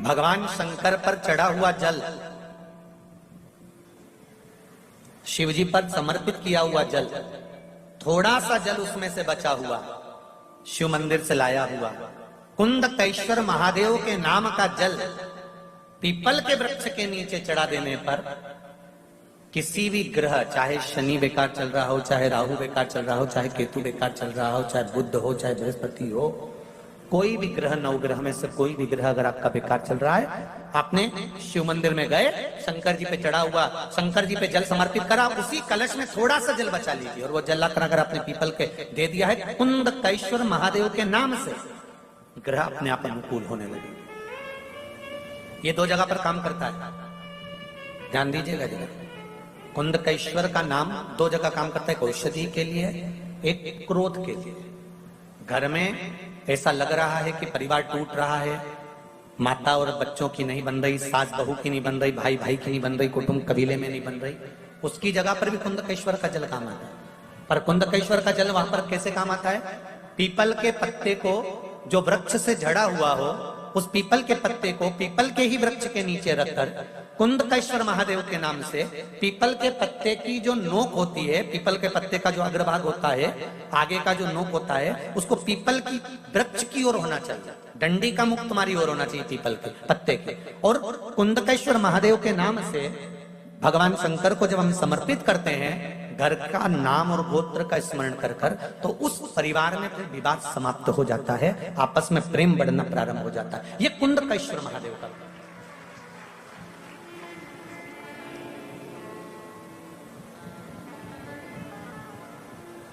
भगवान शंकर पर चढ़ा हुआ जल, शिव जी पर समर्पित किया हुआ जल, थोड़ा सा जल उसमें से बचा हुआ शिव मंदिर से लाया हुआ कुंदकेश्वर महादेव के नाम का जल पीपल के वृक्ष के नीचे चढ़ा देने पर किसी भी ग्रह, चाहे शनि बेकार चल रहा हो, चाहे राहु बेकार चल रहा हो, चाहे केतु बेकार चल रहा हो, चाहे बुध हो, चाहे बृहस्पति हो, कोई भी ग्रह, नवग्रह में से कोई भी ग्रह अगर आपका बेकार चल रहा है, आपने शिव मंदिर में गए, शंकर जी पे चढ़ा हुआ, शंकर जी पे जल समर्पित करा, उसी कलश में थोड़ा सा जल बचा लीजिए और वो जल लाकर आपने पीपल के दे दिया है कुंदकेश्वर महादेव के नाम से, ग्रह अपने आप अनुकूल होने लगे। ये दो जगह पर काम करता है, ध्यान दीजिएगा जरा। कुंदकेश्वर का नाम दो जगह काम करता है, एक औषधि के लिए, एक क्रोध के लिए। घर में ऐसा लग रहा है कि परिवार टूट रहा है, माता और बच्चों की नहीं बन रही, सास बहू की नहीं बन रही, भाई भाई की नहीं बन रही, कुटुंब कबीले में नहीं बन रही, उसकी जगह पर भी कुंदकेश्वर का जल काम आता है। पर कुंदकेश्वर का जल वहां पर कैसे काम आता है? पीपल के पत्ते को जो वृक्ष से झड़ा हुआ हो, उस पीपल के पत्ते को पीपल के ही वृक्ष के नीचे रखकर कुंदकेश्वर महादेव के नाम से पीपल के पत्ते की जो नोक होती है, पीपल के पत्ते का जो अग्रभाग होता है, आगे का जो नोक होता है, उसको पीपल की वृक्ष की ओर होना चाहिए, डंडी का मुख तुम्हारी ओर होना चाहिए, पीपल के पत्ते के। और कुंदकेश्वर महादेव के नाम से भगवान शंकर को जब हम समर्पित करते हैं, घर का नाम और गोत्र का स्मरण कर कर, तो उस परिवार में फिर विवाद समाप्त हो जाता है, आपस में प्रेम बढ़ना प्रारंभ हो जाता है। ये कुंदकेश्वर महादेव का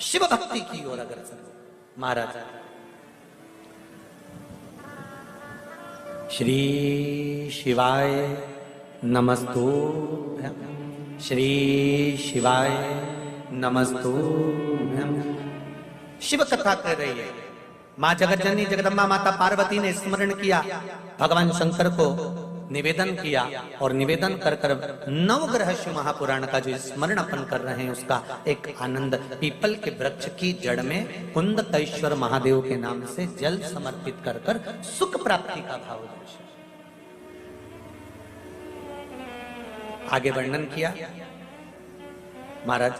शिव भक्ति की ओर अग्रसर महाराज। श्री शिवाय नमस्तुभ्यं, श्री शिवाय नमस्तुभ्यं। शिव कथा कर रही है, मां जगतजननी जगदम्बा माता पार्वती ने स्मरण किया, भगवान शंकर को निवेदन किया, और निवेदन कर कर नवग्रह शिव महापुराण का जो स्मरण अपन कर रहे हैं उसका एक आनंद, पीपल के वृक्ष की जड़ में कुंदकेश्वर महादेव के नाम से जल समर्पित कर कर सुख प्राप्ति का भाव दर्शन। आगे वर्णन किया महाराज।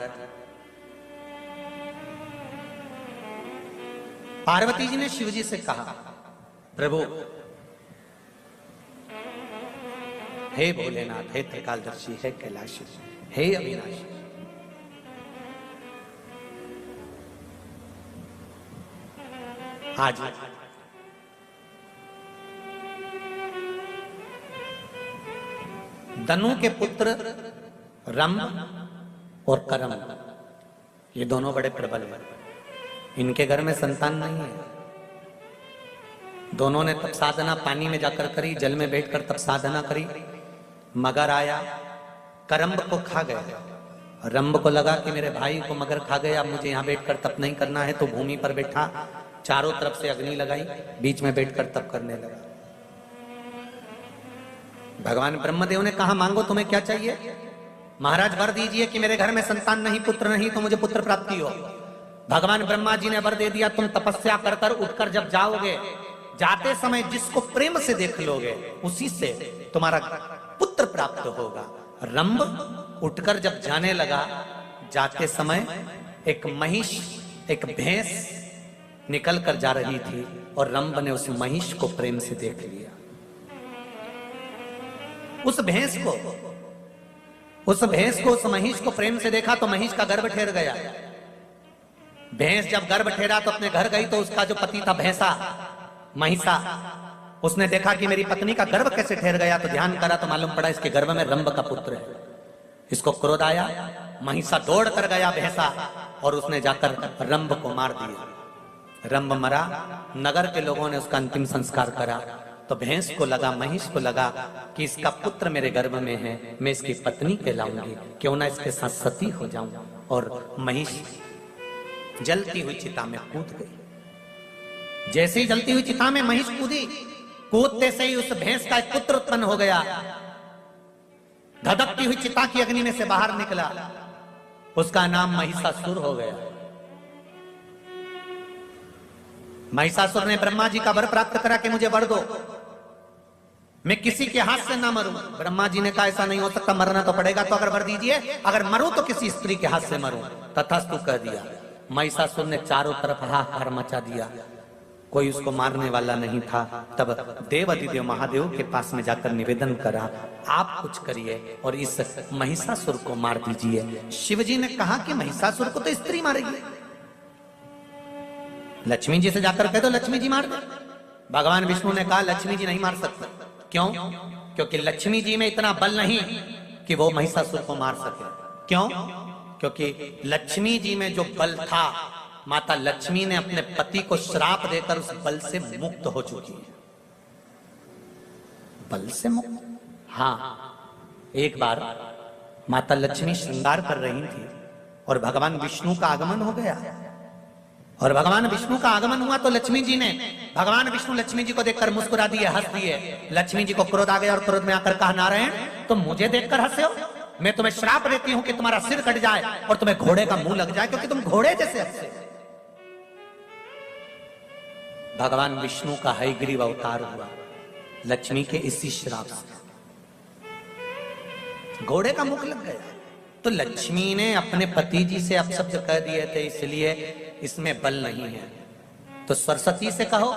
पार्वती जी ने शिव जी से कहा, प्रभु हे भोलेनाथ, हे त्रिकालदर्शी, हे कैलाशी, हे अविनाशी, आज दनु के पुत्र रम और करम, ये दोनों बड़े प्रबल हैं, इनके घर में संतान नहीं है। दोनों ने तप साधना पानी में जाकर करी, जल में बैठकर तप साधना करी, मगर आया, करम्ब को खा गया। रंब को लगा कि मेरे भाई को मगर खा गया, अब मुझे यहाँ बैठकर तप नहीं करना है, तो भूमि पर बैठा, चारों तरफ से अग्नि लगाई, बीच में बैठकर तप करने लगा। भगवान ब्रह्मदेव ने कहा, मांगो तुम्हें क्या चाहिए? महाराज वर दीजिए कि मेरे घर में संतान नहीं, पुत्र नहीं, तो मुझे पुत्र प्राप्ति हो। भगवान ब्रह्मा जी ने वर दे दिया, तुम तपस्या कर कर उठकर जब जाओगे, जाते समय जिसको प्रेम से देख लोगे उसी से तुम्हारा पुत्र प्राप्त होगा। रंब उठकर जब जाने लगा, जाते समय एक महिष, एक भैंस निकल कर जा रही थी, और रंब ने उस महिष को प्रेम से देख लिया। उस भैंस को उस महिष को प्रेम से देखा तो महिष का गर्भ ठहर गया। भैंस जब गर्भ ठहरा तो अपने घर गई, तो उसका जो पति था भैंसा, महिषा, उसने देखा कि मेरी पत्नी का गर्भ कैसे ठहर गया, तो ध्यान करा तो मालूम पड़ा इसके गर्भ में रंब का पुत्र है। इसको क्रोध आया, महिषा दौड़ कर गया भैंसा, और उसने जाकर रंब को मार दिया। रंब मरा, नगर के लोगों ने उसका अंतिम संस्कार करा। तो भैंस को लगा, महिष को लगा कि इसका पुत्र मेरे गर्भ में है, मैं इसकी पत्नी कहलाऊंगी, क्यों ना इसके साथ सती हो जाऊं। और महिष जलती हुई चिता में कूद गई। जैसे ही जलती हुई चिता में महिष कूदी, कूदते से ही उस भैंस का एक पुत्र उत्पन्न हो गया। धधकती हुई चिता की अग्नि में से बाहर निकला, उसका नाम महिषासुर हो गया। महिषासुर ने ब्रह्मा जी का वर प्राप्त करा कि मुझे वर दो। मैं किसी के हाथ से ना मरूं। ब्रह्मा जी ने कहा ऐसा नहीं हो सकता, मरना तो पड़ेगा, तो अगर वर दीजिए, अगर मरूं तो किसी स्त्री के हाथ से मरूं। तथास्तु कह दिया। महिषासुर ने चारों तरफ हाहाकार मचा दिया, कोई उसको मारने वाला नहीं था। तब देवाधिदेव महादेव के पास में जाकर निवेदन करा, आप कुछ करिए और इस महिषासुर को मार दीजिए। शिवजी ने कहा कि महिषासुर को तो स्त्री मारेगी, लक्ष्मी जी से जाकर कह दो लक्ष्मी जी मार दे। भगवान विष्णु ने कहा लक्ष्मी जी नहीं मार सकते। क्यों? क्योंकि लक्ष्मी जी में इतना बल नहीं कि वो महिषासुर को मार सके। क्यों? क्योंकि लक्ष्मी जी में जो बल था, माता लक्ष्मी ने अपने पति को श्राप देकर उस बल से मुक्त हो चुकी है। बल से मुक्त? हाँ, एक बार माता लक्ष्मी श्रृंगार कर रही थी और भगवान विष्णु का आगमन हो गया। और भगवान विष्णु का आगमन हुआ तो लक्ष्मी जी ने, भगवान विष्णु लक्ष्मी जी को देखकर मुस्कुरा दिए, हंस दिए। लक्ष्मी जी को क्रोध आ गया और क्रोध में आकर कहा, नारायण तुम मुझे देखकर हंसे हो? मैं तुम्हें श्राप देती हूं कि तुम्हारा सिर कट जाए और तुम्हें घोड़े का मुंह लग जाए, क्योंकि तुम घोड़े जैसे हंसे। भगवान विष्णु का हयग्रीव अवतार हुआ लक्ष्मी के इसी श्राप से, घोड़े का मुख लग गया। तो लक्ष्मी ने अपने पति जी से अपशब्द कह दिए थे, इसलिए इसमें बल नहीं है। तो सरस्वती से कहो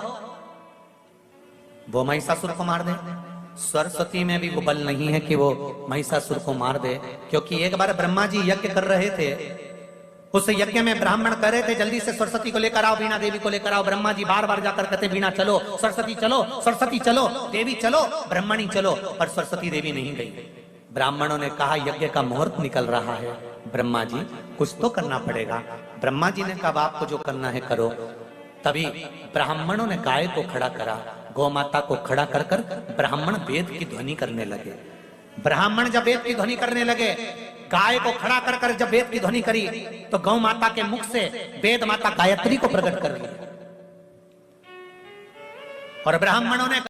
वो महिषासुर को मार दे। सरस्वती में भी वो बल नहीं है कि वो महिषासुर को मार दे, क्योंकि एक बार ब्रह्मा जी यज्ञ कर रहे थे, उस यज्ञ में ब्राह्मण कह रहे थे जल्दी से सरस्वती को लेकर आओ, बीणा देवी को लेकर आओ। ब्रह्मा जी बार बार जाकर कहते बीणा चलो, सरस्वती चलो, सरस्वती चलो, देवी चलो, ब्रह्मणी चलो, पर सरस्वती देवी नहीं गई। ब्राह्मणों ने कहा यज्ञ का मुहूर्त निकल रहा है, ब्रह्मा जी कुछ तो करना पड़ेगा। ब्रह्मा जी ने कहा आपको जो करना है करो। तभी ब्राह्मणों ने गाय को खड़ा करा, गौ माता को खड़ा कर कर ब्राह्मण वेद की ध्वनि करने लगे। ब्राह्मण जब वेद की ध्वनि करने लगे, गाय को खड़ा कर कर जब वेद की ध्वनि करी, तो गौ माता के मुख से वेद माता गायत्री को प्रकट कर लिया। और ब्राह्मणों ने